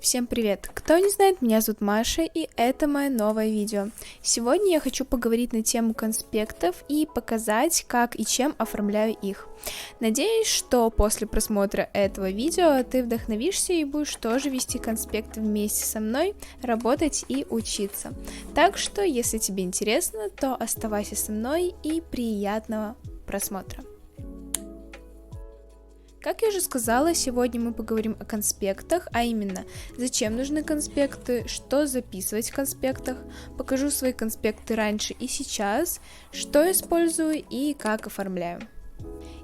Всем привет! Кто не знает, меня зовут Маша, и это мое новое видео. Сегодня я хочу поговорить на тему конспектов и показать, как и чем оформляю их. Надеюсь, что после просмотра этого видео ты вдохновишься и будешь тоже вести конспекты вместе со мной, работать и учиться. Так что, если тебе интересно, то оставайся со мной и приятного просмотра. Как я уже сказала, сегодня мы поговорим о конспектах, а именно, зачем нужны конспекты, что записывать в конспектах, покажу свои конспекты раньше и сейчас, что использую и как оформляю.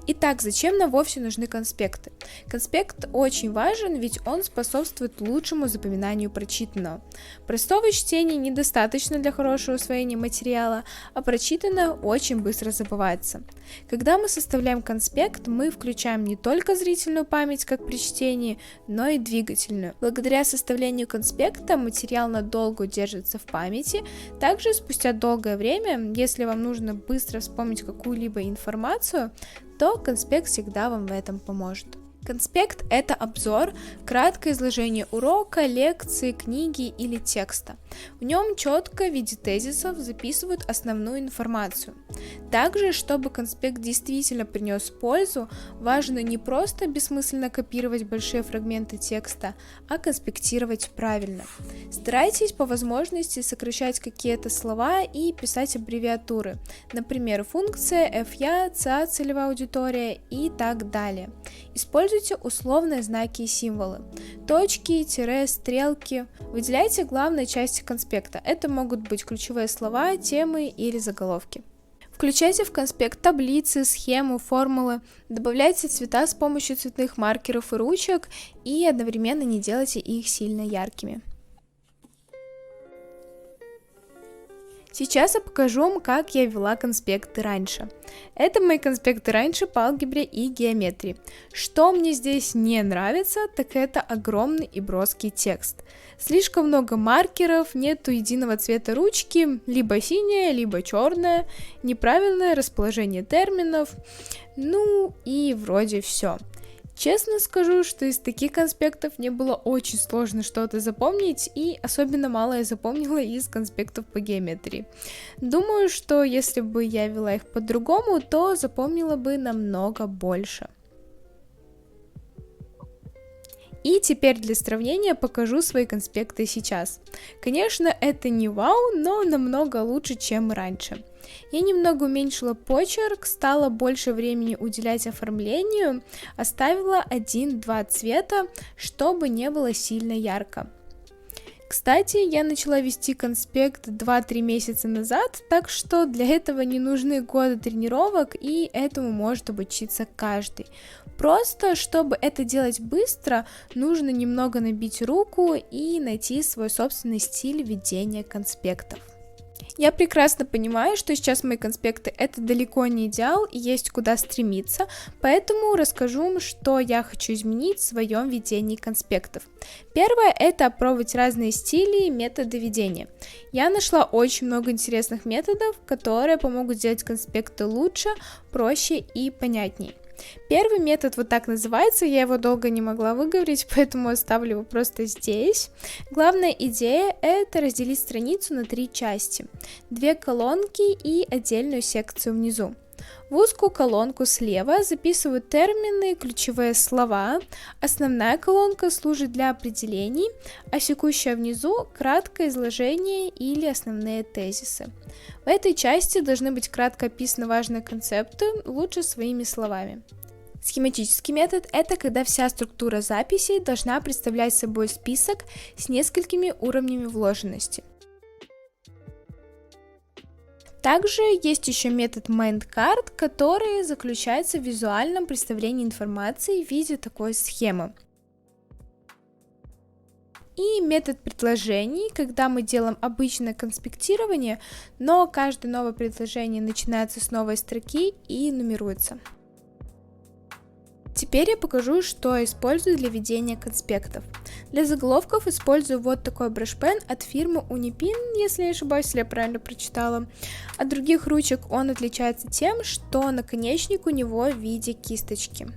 Итак, зачем нам вовсе нужны конспекты? Конспект очень важен, ведь он способствует лучшему запоминанию прочитанного. Простого чтения недостаточно для хорошего усвоения материала, а прочитанное очень быстро забывается. Когда мы составляем конспект, мы включаем не только зрительную память, как при чтении, но и двигательную. Благодаря составлению конспекта материал надолго удерживается в памяти. Также спустя долгое время, если вам нужно быстро вспомнить какую-либо информацию, то конспект всегда вам в этом поможет. Конспект – это обзор, краткое изложение урока, лекции, книги или текста. В нем четко в виде тезисов записывают основную информацию. Также, чтобы конспект действительно принес пользу, важно не просто бессмысленно копировать большие фрагменты текста, а конспектировать правильно. Старайтесь по возможности сокращать какие-то слова и писать аббревиатуры, например, функция, ФЯ, ЦА, целевая аудитория и так далее. Используйте условные знаки и символы, точки, тире, стрелки. Выделяйте главные части конспекта. Это могут быть ключевые слова, темы или заголовки. Включайте в конспект таблицы, схемы, формулы, добавляйте цвета с помощью цветных маркеров и ручек и одновременно не делайте их сильно яркими. Сейчас я покажу вам, как я вела конспекты раньше. Это мои конспекты раньше по алгебре и геометрии. Что мне здесь не нравится, так это огромный и броский текст. Слишком много маркеров, нету единого цвета ручки, либо синяя, либо черная, неправильное расположение терминов, ну и вроде все. Честно скажу, что из таких конспектов мне было очень сложно что-то запомнить, и особенно мало я запомнила из конспектов по геометрии. Думаю, что если бы я вела их по-другому, то запомнила бы намного больше. И теперь для сравнения покажу свои конспекты сейчас. Конечно, это не вау, но намного лучше, чем раньше. Я немного уменьшила почерк, стала больше времени уделять оформлению, оставила 1-2 цвета, чтобы не было сильно ярко. Кстати, я начала вести конспект 2-3 месяца назад, так что для этого не нужны годы тренировок, и этому может обучиться каждый. Просто, чтобы это делать быстро, нужно немного набить руку и найти свой собственный стиль ведения конспектов. Я прекрасно понимаю, что сейчас мои конспекты это далеко не идеал и есть куда стремиться, поэтому расскажу вам, что я хочу изменить в своем ведении конспектов. Первое – это опробовать разные стили и методы ведения. Я нашла очень много интересных методов, которые помогут сделать конспекты лучше, проще и понятнее. Первый метод вот так называется, я его долго не могла выговорить, поэтому оставлю его просто здесь. Главная идея – это разделить страницу на 3 части, 2 колонки и отдельную секцию внизу. В узкую колонку слева записывают термины, ключевые слова, основная колонка служит для определений, а секущая внизу – краткое изложение или основные тезисы. В этой части должны быть кратко описаны важные концепты, лучше своими словами. Схематический метод – это когда вся структура записей должна представлять собой список с несколькими уровнями вложенности. Также есть еще метод Mind Card, который заключается в визуальном представлении информации в виде такой схемы. И метод предложений, когда мы делаем обычное конспектирование, но каждое новое предложение начинается с новой строки и нумеруется. Теперь я покажу, что использую для ведения конспектов. Для заголовков использую вот такой брашпен от фирмы Unipin, если я не ошибаюсь, если я правильно прочитала. От других ручек он отличается тем, что наконечник у него в виде кисточки.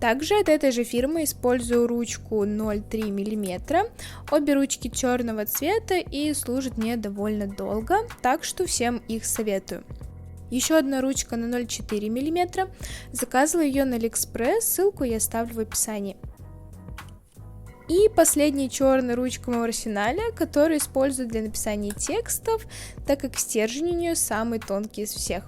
Также от этой же фирмы использую ручку 0,3 мм. Обе ручки черного цвета и служат мне довольно долго, так что всем их советую. Еще одна ручка на 0,4 мм. Заказывала ее на AliExpress, ссылку я оставлю в описании. И последняя черная ручка в моем арсенале, которую использую для написания текстов, так как стержень у нее самый тонкий из всех.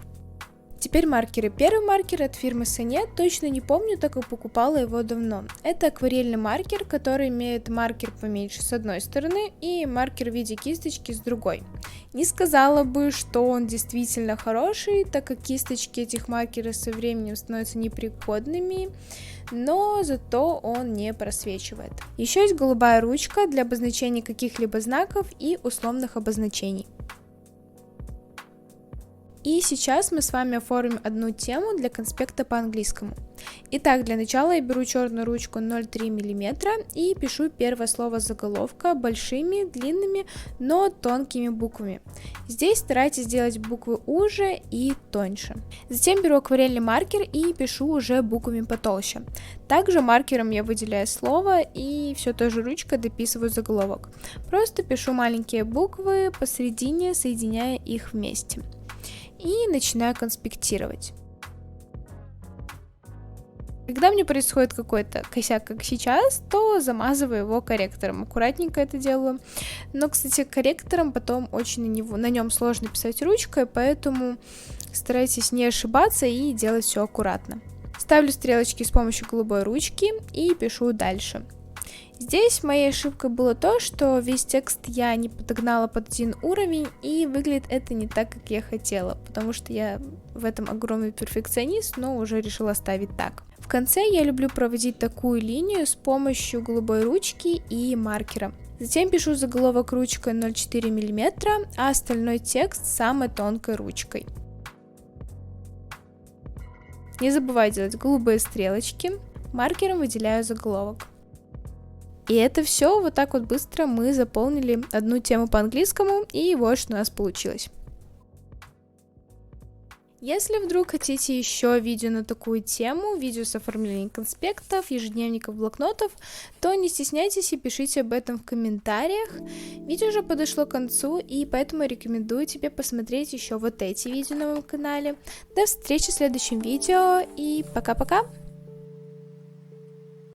Теперь маркеры. Первый маркер от фирмы Sonet, точно не помню, так как покупала его давно. Это акварельный маркер, который имеет маркер поменьше с одной стороны и маркер в виде кисточки с другой. Не сказала бы, что он действительно хороший, так как кисточки этих маркеров со временем становятся непригодными, но зато он не просвечивает. Еще есть голубая ручка для обозначения каких-либо знаков и условных обозначений. И сейчас мы с вами оформим одну тему для конспекта по английскому. Итак, для начала я беру черную ручку 0,3 мм и пишу первое слово заголовка большими, длинными, но тонкими буквами. Здесь старайтесь сделать буквы уже и тоньше. Затем беру акварельный маркер и пишу уже буквами потолще. Также маркером я выделяю слово и все той же ручкой дописываю заголовок. Просто пишу маленькие буквы посередине, соединяя их вместе. И начинаю конспектировать. Когда мне происходит какой-то косяк, как сейчас, то замазываю его корректором. Аккуратненько это делаю. Но, кстати, корректором потом очень на нем сложно писать ручкой, поэтому старайтесь не ошибаться и делать все аккуратно. Ставлю стрелочки с помощью голубой ручки и пишу дальше. Здесь моей ошибкой было то, что весь текст я не подогнала под один уровень, и выглядит это не так, как я хотела, потому что я в этом огромный перфекционист, но уже решила оставить так. В конце я люблю проводить такую линию с помощью голубой ручки и маркера. Затем пишу заголовок ручкой 0,4 мм, а остальной текст самой тонкой ручкой. Не забывай делать голубые стрелочки, маркером выделяю заголовок. И это все, вот так вот быстро мы заполнили одну тему по английскому, и вот что у нас получилось. Если вдруг хотите еще видео на такую тему, видео с оформлением конспектов, ежедневников, блокнотов, то не стесняйтесь и пишите об этом в комментариях. Видео уже подошло к концу, и поэтому рекомендую тебе посмотреть еще вот эти видео на моем канале. До встречи в следующем видео, и пока-пока!